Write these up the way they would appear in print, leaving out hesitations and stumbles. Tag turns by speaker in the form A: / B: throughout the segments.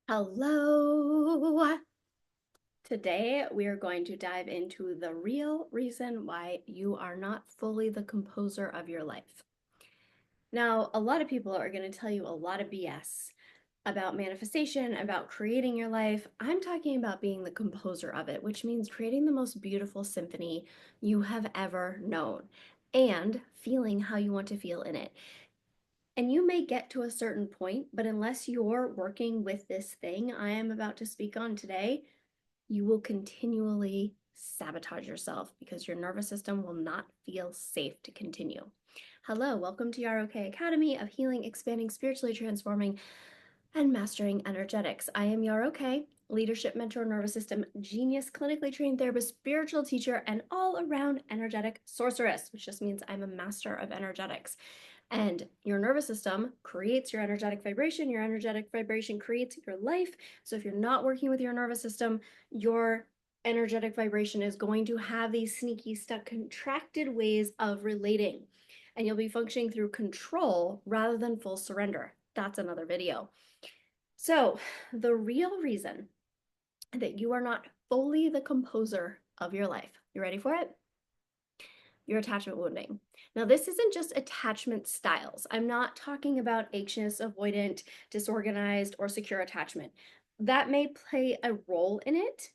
A: Hello. Today, we are going to dive into the real reason why you are not fully the composer of your life. Now, a lot of people are going to tell you a lot of BS about manifestation, about creating your life. I'm talking about being the composer of it, which means creating the most beautiful symphony you have ever known and feeling how you want to feel in it. And you may get to a certain point, but unless you're working with this thing I am about to speak on today, you will continually sabotage yourself because your nervous system will not feel safe to continue. Hello, welcome to your OK Academy of Healing, Expanding, Spiritually Transforming, and Mastering Energetics. I am your OK, leadership mentor, nervous system genius, clinically trained therapist, spiritual teacher, and all around energetic sorceress, which just means I'm a master of energetics. And your nervous system creates your energetic vibration creates your life. So if you're not working with your nervous system, your energetic vibration is going to have these sneaky, stuck, contracted ways of relating. And you'll be functioning through control rather than full surrender. That's another video. So the real reason that you are not fully the composer of your life, you ready for it? Your attachment wounding. Now, this isn't just attachment styles. I'm not talking about anxious, avoidant, disorganized, or secure attachment. That may play a role in it,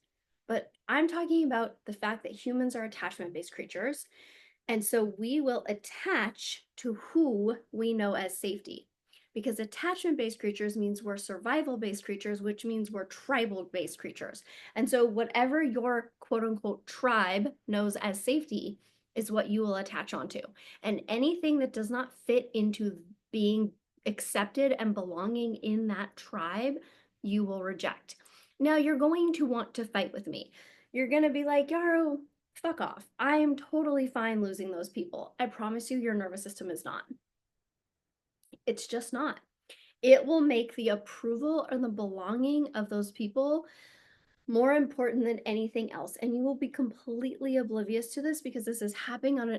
A: but I'm talking about the fact that humans are attachment-based creatures, and so we will attach to who we know as safety. Because attachment-based creatures means we're survival-based creatures, which means we're tribal-based creatures. And so whatever your quote-unquote tribe knows as safety is what you will attach onto. And anything that does not fit into being accepted and belonging in that tribe, you will reject. Now, you're going to want to fight with me. You're going to be like, Yaro, fuck off. I am totally fine losing those people. I promise you, your nervous system is not. It's just not. It will make the approval or the belonging of those people more important than anything else. And you will be completely oblivious to this because this is happening on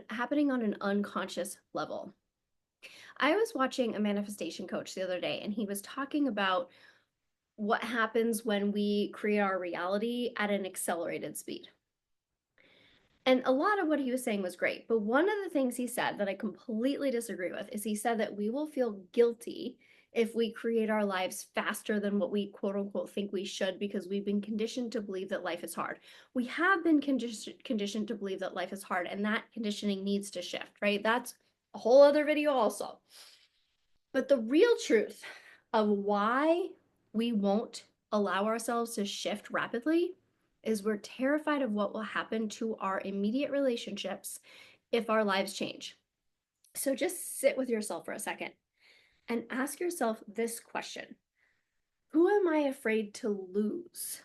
A: an unconscious level. I was watching a manifestation coach the other day, and he was talking about what happens when we create our reality at an accelerated speed. And a lot of what he was saying was great. But one of the things he said that I completely disagree with is he said that we will feel guilty if we create our lives faster than what we quote unquote think we should because we've been conditioned to believe that life is hard. We have been conditioned to believe that life is hard, and that conditioning needs to shift, right? That's a whole other video also. But the real truth of why we won't allow ourselves to shift rapidly is we're terrified of what will happen to our immediate relationships if our lives change. So just sit with yourself for a second and ask yourself this question: who am I afraid to lose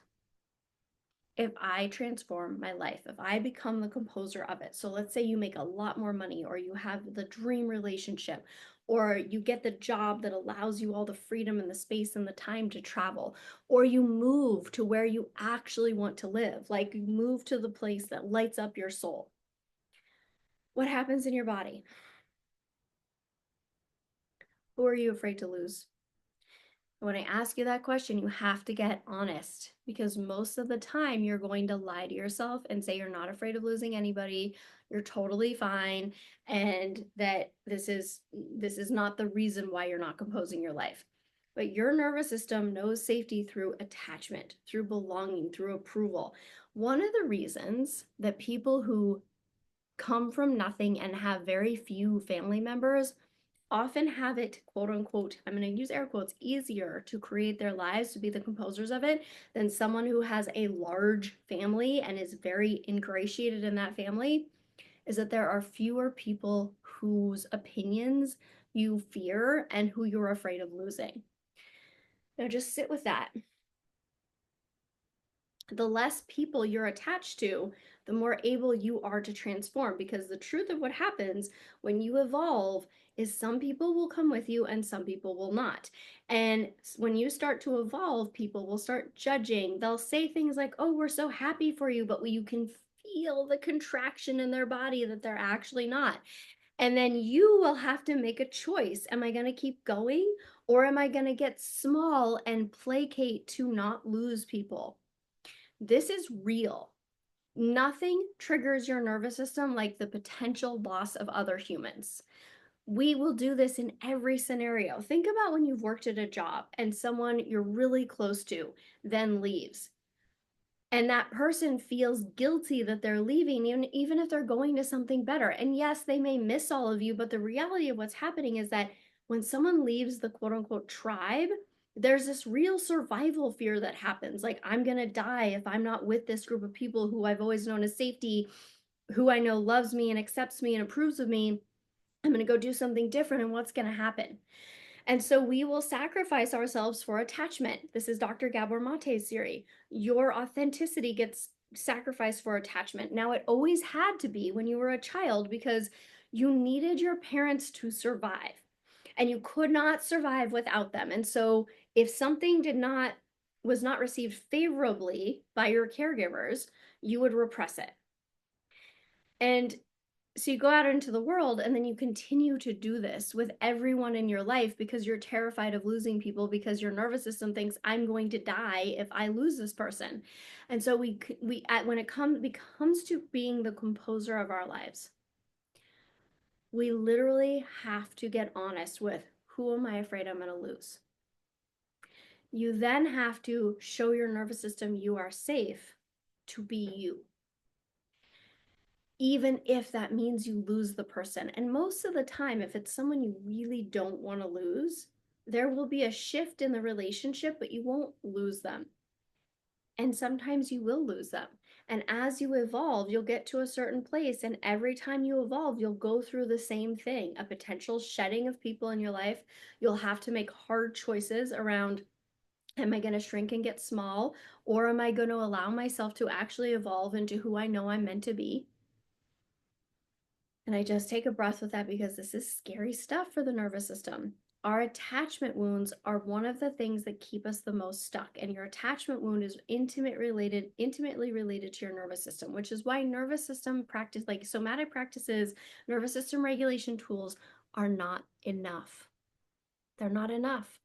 A: if I transform my life, if I become the composer of it? So let's say you make a lot more money, or you have the dream relationship, or you get the job that allows you all the freedom and the space and the time to travel, or you move to where you actually want to live, like you move to the place that lights up your soul. What happens in your body? Who are you afraid to lose? When I ask you that question, you have to get honest, because most of the time you're going to lie to yourself and say you're not afraid of losing anybody, you're totally fine, and that this is not the reason why you're not composing your life. But your nervous system knows safety through attachment, through belonging, through approval. One of the reasons that people who come from nothing and have very few family members often have it, quote unquote, I'm going to use air quotes, easier to create their lives, to be the composers of it, than someone who has a large family and is very ingratiated in that family, is that there are fewer people whose opinions you fear and who you're afraid of losing. Now just sit with that. The less people you're attached to, the more able you are to transform. Because the truth of what happens when you evolve is some people will come with you and some people will not. And when you start to evolve, people will start judging. They'll say things like, oh, we're so happy for you, but you can feel the contraction in their body that they're actually not. And then you will have to make a choice. Am I going to keep going, Or am I going to get small and placate to not lose people? This is real. Nothing triggers your nervous system like the potential loss of other humans. We will do this in every scenario. Think about when you've worked at a job and someone you're really close to then leaves. And that person feels guilty that they're leaving, even if they're going to something better. And yes, they may miss all of you, but the reality of what's happening is that when someone leaves the quote unquote tribe, there's this real survival fear that happens. Like, I'm going to die if I'm not with this group of people who I've always known as safety, who I know loves me and accepts me and approves of me. I'm going to go do something different. And what's going to happen? And so we will sacrifice ourselves for attachment. This is Dr. Gabor Mate's theory. Your authenticity gets sacrificed for attachment. Now, it always had to be when you were a child because you needed your parents to survive and you could not survive without them. And so if something was not received favorably by your caregivers, you would repress it. And so you go out into the world and then you continue to do this with everyone in your life because you're terrified of losing people because your nervous system thinks I'm going to die if I lose this person. And so when it becomes to being the composer of our lives, we literally have to get honest with who am I afraid I'm going to lose? You then have to show your nervous system you are safe to be you, even if that means you lose the person. And most of the time, if it's someone you really don't want to lose, there will be a shift in the relationship, but you won't lose them. And sometimes you will lose them. And as you evolve, you'll get to a certain place. And every time you evolve, you'll go through the same thing, a potential shedding of people in your life. You'll have to make hard choices around, am I going to shrink and get small? Or am I going to allow myself to actually evolve into who I know I'm meant to be? And I just take a breath with that because this is scary stuff for the nervous system. Our attachment wounds are one of the things that keep us the most stuck. And your attachment wound is intimately related to your nervous system, which is why nervous system practice, like somatic practices, nervous system regulation tools are not enough. They're not enough.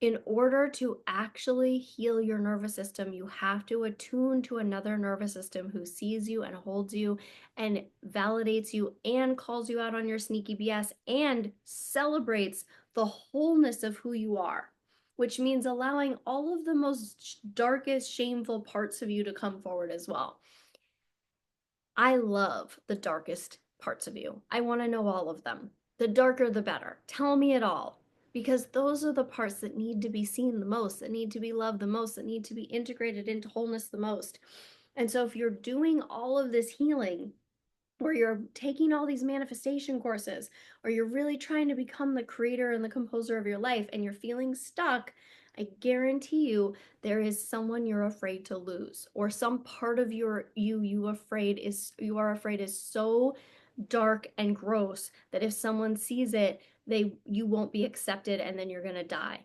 A: In order to actually heal your nervous system, you have to attune to another nervous system who sees you and holds you and validates you and calls you out on your sneaky BS and celebrates the wholeness of who you are, which means allowing all of the most darkest, shameful parts of you to come forward as well. I love the darkest parts of you. I want to know all of them. The darker, the better. Tell me it all. Because those are the parts that need to be seen the most, that need to be loved the most, that need to be integrated into wholeness the most. And so if you're doing all of this healing, or you're taking all these manifestation courses, or you're really trying to become the creator and the composer of your life, and you're feeling stuck, I guarantee you there is someone you're afraid to lose, or some part of you you are afraid is so dark and gross that if someone sees it, you won't be accepted and then you're going to die.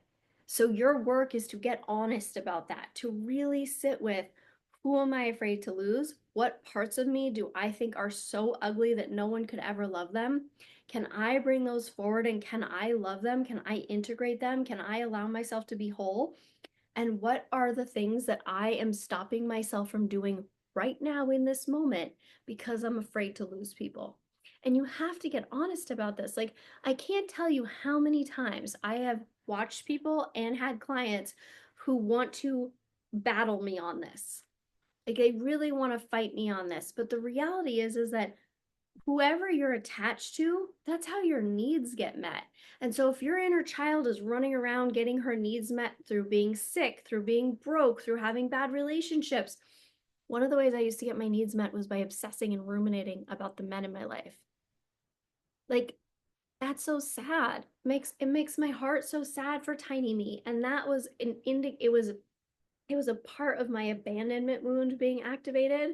A: So your work is to get honest about that, to really sit with, who am I afraid to lose? What parts of me do I think are so ugly that no one could ever love them? Can I bring those forward and can I love them? Can I integrate them? Can I allow myself to be whole? And what are the things that I am stopping myself from doing right now in this moment because I'm afraid to lose people? And you have to get honest about this. Like, I can't tell you how many times I have watched people and had clients who want to battle me on this. Like, they really want to fight me on this. But the reality is that whoever you're attached to, that's how your needs get met. And so if your inner child is running around getting her needs met through being sick, through being broke, through having bad relationships, one of the ways I used to get my needs met was by obsessing and ruminating about the men in my life. Like, that's so sad. It makes my heart so sad for tiny me. And that was it was a part of my abandonment wound being activated.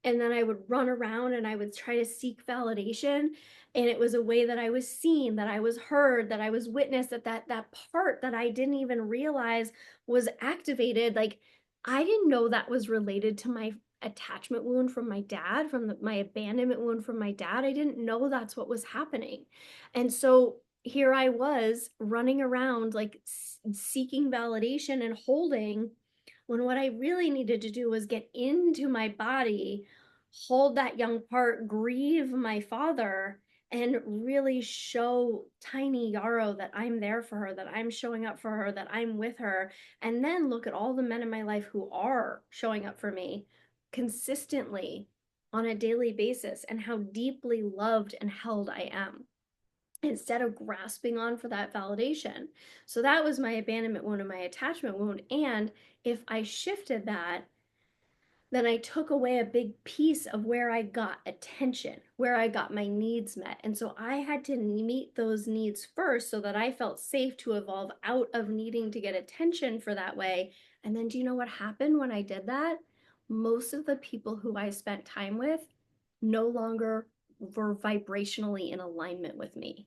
A: And then I would run around and I would try to seek validation. And it was a way that I was seen, that I was heard, that I was witnessed, that part that I didn't even realize was activated. Like, I didn't know that was related to my attachment wound from my dad, my abandonment wound from my dad. I didn't know that's what was happening. And so here I was running around like seeking validation and holding, when what I really needed to do was get into my body, hold that young part, grieve my father, and really show tiny Yarrow that I'm there for her, that I'm showing up for her, that I'm with her. And then look at all the men in my life who are showing up for me consistently on a daily basis and how deeply loved and held I am, instead of grasping on for that validation. So that was my abandonment wound and my attachment wound. And if I shifted that, then I took away a big piece of where I got attention, where I got my needs met. And so I had to meet those needs first so that I felt safe to evolve out of needing to get attention for that way. And then do you know what happened when I did that? Most of the people who I spent time with no longer were vibrationally in alignment with me,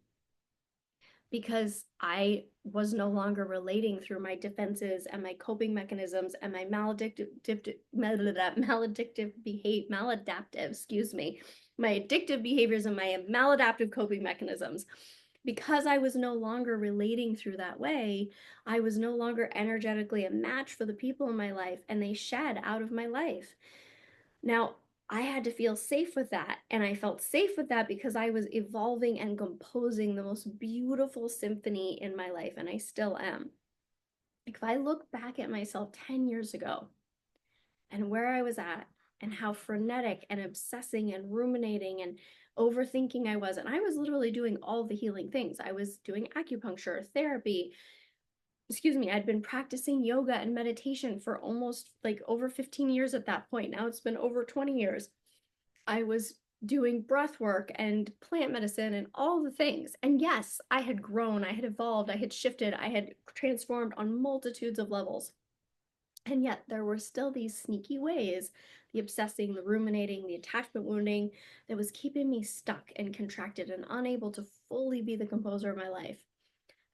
A: because I was no longer relating through my defenses and my coping mechanisms and my maladaptive, excuse me, my addictive behaviors and my maladaptive coping mechanisms. Because I was no longer relating through that way, I was no longer energetically a match for the people in my life, and they shed out of my life. Now, I had to feel safe with that. And I felt safe with that because I was evolving and composing the most beautiful symphony in my life, and I still am. If I look back at myself 10 years ago and where I was at, and how frenetic and obsessing and ruminating and overthinking I was, and I was literally doing all the healing things. I was doing acupuncture, therapy, excuse me, I'd been practicing yoga and meditation for almost like over 15 years at that point. Now it's been over 20 years. I was doing breath work and plant medicine and all the things. And yes, I had grown, I had evolved, I had shifted, I had transformed on multitudes of levels. And yet there were still these sneaky ways, the obsessing, the ruminating, the attachment wounding, that was keeping me stuck and contracted and unable to fully be the composer of my life.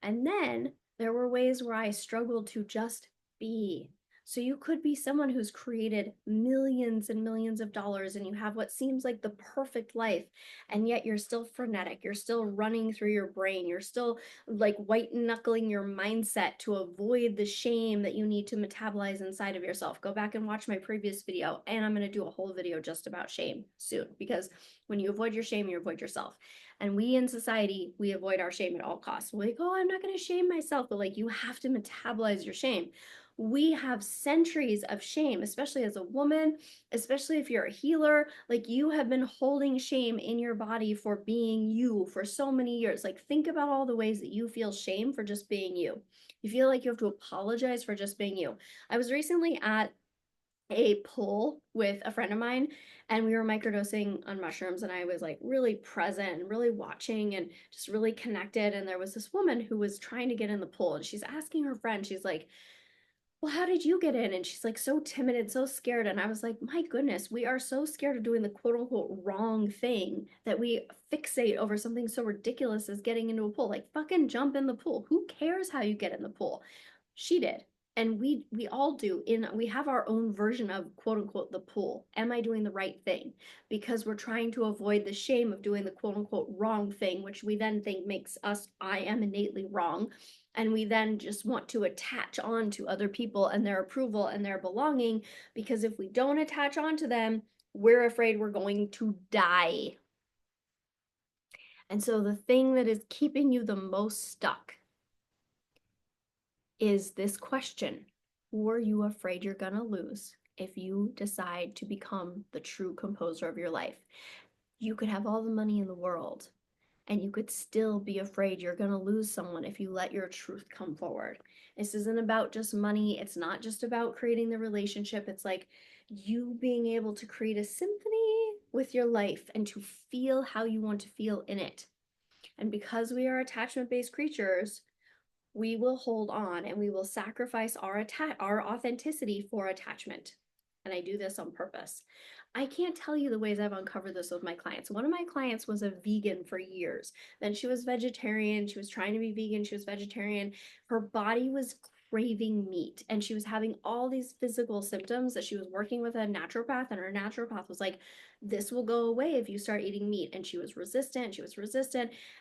A: And then there were ways where I struggled to just be. So you could be someone who's created millions and millions of dollars and you have what seems like the perfect life, and yet you're still frenetic. You're still running through your brain. You're still like white knuckling your mindset to avoid the shame that you need to metabolize inside of yourself. Go back and watch my previous video, and I'm going to do a whole video just about shame soon, because when you avoid your shame, you avoid yourself. And we in society, we avoid our shame at all costs. We're like, oh, I'm not going to shame myself. But like, you have to metabolize your shame. We have centuries of shame, especially as a woman, especially if you're a healer. Like, you have been holding shame in your body for being you for so many years. Like, think about all the ways that you feel shame for just being you. You feel like you have to apologize for just being you. I was recently at a pool with a friend of mine, and we were microdosing on mushrooms, and I was like really present and really watching and just really connected. And there was this woman who was trying to get in the pool, and she's asking her friend, she's like, well, how did you get in? And she's like so timid and so scared. And I was like, my goodness, we are so scared of doing the quote unquote wrong thing that we fixate over something so ridiculous as getting into a pool. Like, fucking jump in the pool. Who cares how you get in the pool? She did. And we all do. In we have our own version of quote unquote the pool. Am I doing the right thing? Because we're trying to avoid the shame of doing the quote unquote wrong thing, which we then think makes us, I am innately wrong. And we then just want to attach on to other people and their approval and their belonging, because if we don't attach on to them, we're afraid we're going to die. And so the thing that is keeping you the most stuck is this question: who are you afraid you're gonna lose if you decide to become the true composer of your life? You could have all the money in the world, and you could still be afraid you're going to lose someone if you let your truth come forward. This isn't about just money. It's not just about creating the relationship. It's like you being able to create a symphony with your life and to feel how you want to feel in it. And because we are attachment-based creatures, we will hold on and we will sacrifice our authenticity for attachment. And I do this on purpose. I can't tell you the ways I've uncovered this with my clients. One of my clients was a vegan for years. Then she was vegetarian. She was trying to be vegan. She was vegetarian. Her body was craving meat, and she was having all these physical symptoms that she was working with a naturopath, and her naturopath was like, this will go away if you start eating meat. And she was resistant,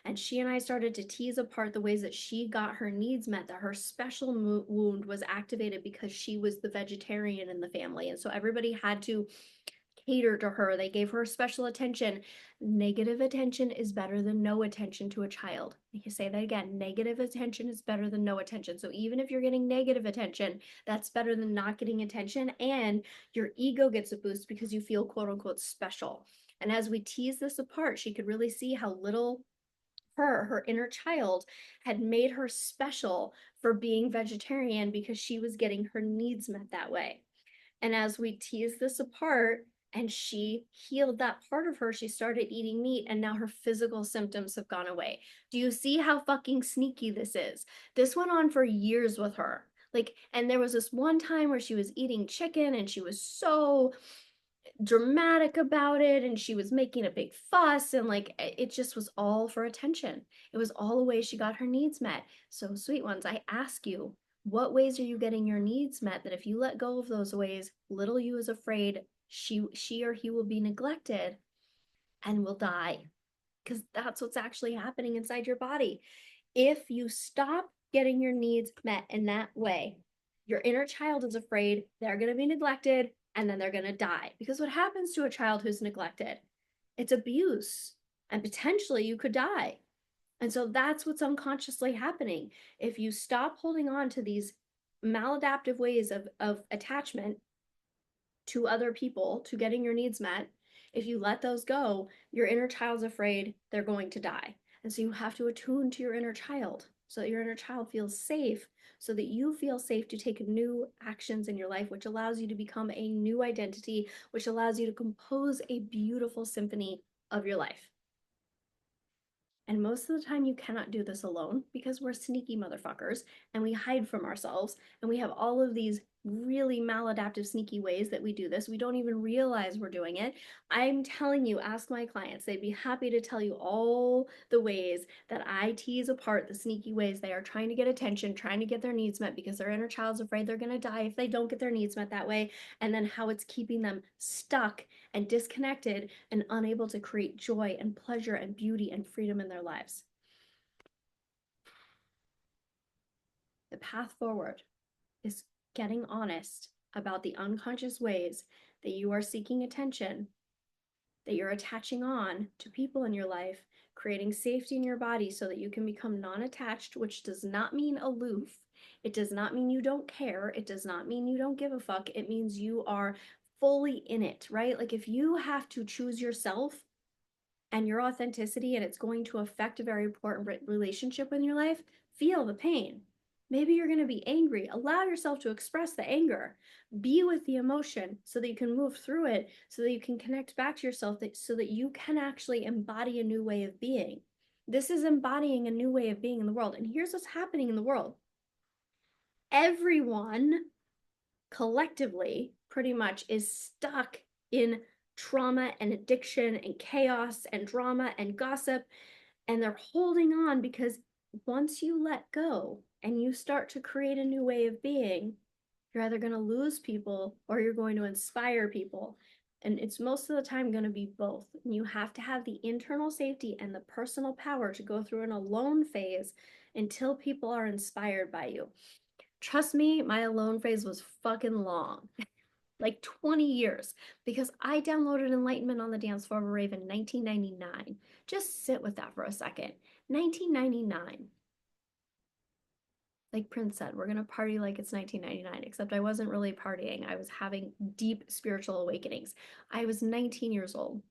A: and she and I started to tease apart the ways that she got her needs met, that her special wound was activated because she was the vegetarian in the family, and so everybody had to cater to her. They gave her special attention. Negative attention is better than no attention to a child. I can say that again. Negative attention is better than no attention. So even if you're getting negative attention, that's better than not getting attention. And your ego gets a boost because you feel quote unquote special. And as we tease this apart, she could really see how little her inner child had made her special for being vegetarian because she was getting her needs met that way. And as we teased this apart and she healed that part of her, she started eating meat, and now her physical symptoms have gone away. Do you see how fucking sneaky this is? This went on for years with her. Like, and there was this one time where she was eating chicken and she was so dramatic about it and she was making a big fuss, and like it just was all for attention. It was all a way she got her needs met. So sweet ones, I ask you, what ways are you getting your needs met that if you let go of those ways, little you is afraid she or he will be neglected and will die, because that's what's actually happening inside your body. If you stop getting your needs met in that way, your inner child is afraid they're going to be neglected and then they're going to die. Because what happens to a child who's neglected? It's abuse, and potentially you could die. And so that's what's unconsciously happening. If you stop holding on to these maladaptive ways of attachment to other people, to getting your needs met, if you let those go, your inner child's afraid they're going to die. And so you have to attune to your inner child so that your inner child feels safe, so that you feel safe to take new actions in your life, which allows you to become a new identity, which allows you to compose a beautiful symphony of your life. And most of the time, you cannot do this alone because we're sneaky motherfuckers and we hide from ourselves. And we have all of these really maladaptive, sneaky ways that we do this. We don't even realize we're doing it. I'm telling you, ask my clients. They'd be happy to tell you all the ways that I tease apart the sneaky ways they are trying to get attention, trying to get their needs met because their inner child's afraid they're going to die if they don't get their needs met that way. And then how it's keeping them stuck and disconnected and unable to create joy and pleasure and beauty and freedom in their lives. The path forward is getting honest about the unconscious ways that you are seeking attention, that you're attaching on to people in your life, creating safety in your body so that you can become non-attached, which does not mean aloof. It does not mean you don't care. It does not mean you don't give a fuck. It means you are fully in it, right? Like if you have to choose yourself and your authenticity and it's going to affect a very important relationship in your life, feel the pain. Maybe you're going to be angry. Allow yourself to express the anger. Be with the emotion so that you can move through it, so that you can connect back to yourself, so that you can actually embody a new way of being. This is embodying a new way of being in the world. And here's what's happening in the world. Everyone collectively pretty much is stuck in trauma and addiction and chaos and drama and gossip, and they're holding on because once you let go and you start to create a new way of being, you're either going to lose people or you're going to inspire people. And it's most of the time going to be both. And you have to have the internal safety and the personal power to go through an alone phase until people are inspired by you. Trust me, my alone phase was fucking long. Like 20 years, because I downloaded Enlightenment on the Dance Floor of a Rave in 1999. Just sit with that for a second. 1999. Like Prince said, we're going to party like it's 1999, except I wasn't really partying. I was having deep spiritual awakenings. I was 19 years old.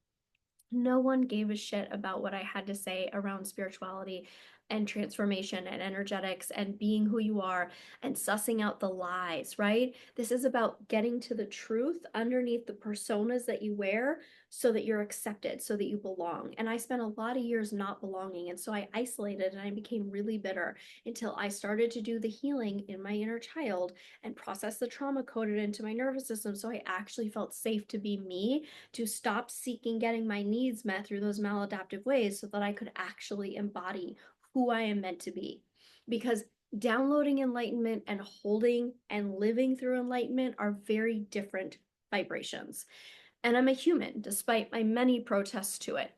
A: No one gave a shit about what I had to say around spirituality and transformation and energetics and being who you are and sussing out the lies, right? This is about getting to the truth underneath the personas that you wear so that you're accepted, so that you belong. And I spent a lot of years not belonging. And so I isolated and I became really bitter until I started to do the healing in my inner child and process the trauma coded into my nervous system. So I actually felt safe to be me, to stop seeking getting my needs met through those maladaptive ways so that I could actually embody who I am meant to be. Because Downloading enlightenment and holding and living through enlightenment are very different vibrations. And I'm a human, despite my many protests to it.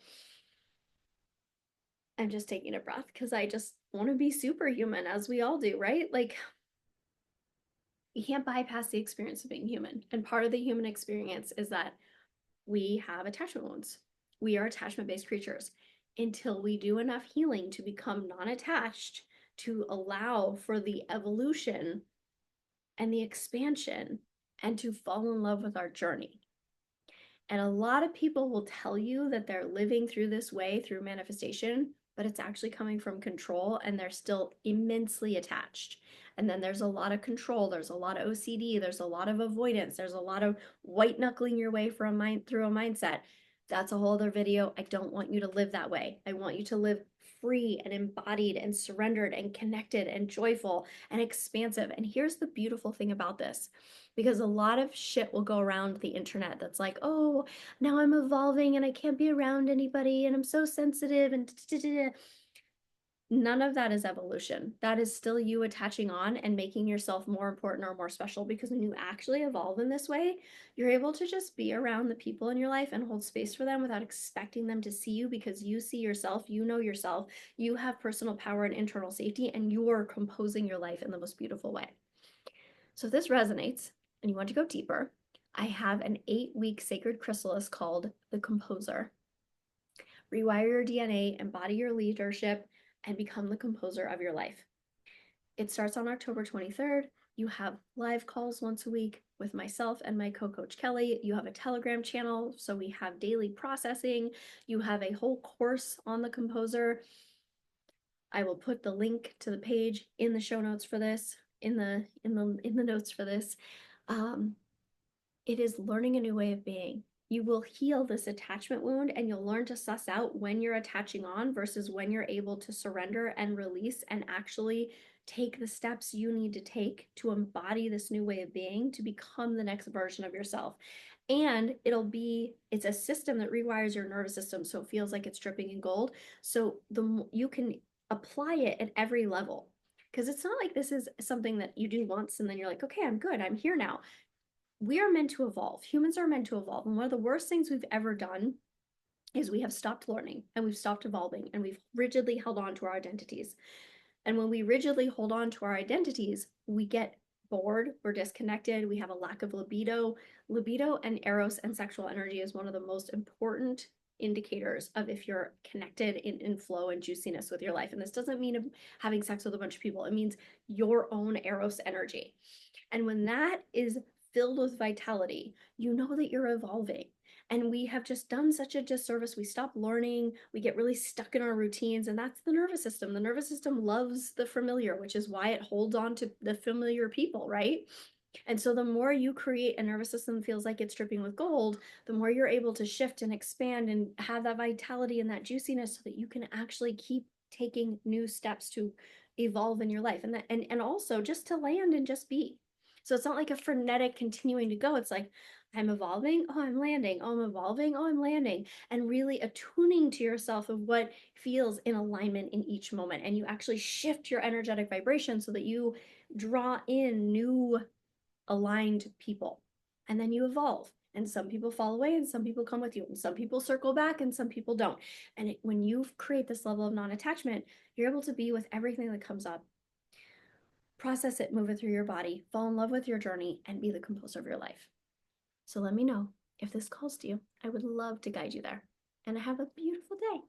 A: I'm just taking a breath because I just want to be superhuman, as we all do, right? Like, you can't bypass the experience of being human. And part of the human experience is that we have attachment wounds. We are attachment based creatures. Until we do enough healing to become non attached, to allow for the evolution and the expansion, and to fall in love with our journey. And a lot of people will tell you that they're living through this way through manifestation, but it's actually coming from control and they're still immensely attached. And then there's a lot of control, there's a lot of OCD, there's a lot of avoidance, there's a lot of white knuckling your way for a mind through a mindset. That's a whole other video. I don't want you to live that way. I want you to live free and embodied and surrendered and connected and joyful and expansive. And here's the beautiful thing about this, because a lot of shit will go around the internet that's like, oh, now I'm evolving and I can't be around anybody and I'm so sensitive and none of that is evolution. That is still you attaching on and making yourself more important or more special, because when you actually evolve in this way, you're able to just be around the people in your life and hold space for them without expecting them to see you, because you see yourself, you know yourself, you have personal power and internal safety, and you are composing your life in the most beautiful way. So if this resonates and you want to go deeper, I have an 8-week sacred chrysalis called the Composer. Rewire your DNA, embody your leadership, and become the composer of your life. It starts on October 23rd. You have live calls once a week with myself and my co-coach Kelly. You have a Telegram channel, so we have daily processing. You have a whole course on the Composer. I will put the link to the page in the show notes for this, in the notes for this. It is learning a new way of being. You will heal this attachment wound and you'll learn to suss out when you're attaching on versus when you're able to surrender and release and actually take the steps you need to take to embody this new way of being, to become the next version of yourself. And it's a system that rewires your nervous system so it feels like it's dripping in gold. So you can apply it at every level. Because it's not like this is something that you do once and then you're like, okay, I'm good, I'm here now. We are meant to evolve. Humans are meant to evolve. And one of the worst things we've ever done is we have stopped learning and we've stopped evolving and we've rigidly held on to our identities. And when we rigidly hold on to our identities, we get bored, we're disconnected, we have a lack of libido. Libido and eros and sexual energy is one of the most important indicators of if you're connected in flow and juiciness with your life. And this doesn't mean having sex with a bunch of people, it means your own eros energy. And when that is filled with vitality, you know that you're evolving. And we have just done such a disservice. We stop learning, we get really stuck in our routines, and that's the nervous system. The nervous system loves the familiar, which is why it holds on to the familiar people, right? And so the more you create a nervous system that feels like it's dripping with gold, the more you're able to shift and expand and have that vitality and that juiciness so that you can actually keep taking new steps to evolve in your life. And also just to land and just be. So it's not like a frenetic continuing to go. It's like, I'm evolving, oh, I'm landing, oh, I'm evolving, oh, I'm landing, and really attuning to yourself of what feels in alignment in each moment. And you actually shift your energetic vibration so that you draw in new aligned people. And then you evolve. And some people fall away and some people come with you. And some people circle back and some people don't. And when you create this level of non attachment, you're able to be with everything that comes up. Process it, move it through your body, fall in love with your journey, and be the composer of your life. So let me know if this calls to you. I would love to guide you there. And have a beautiful day.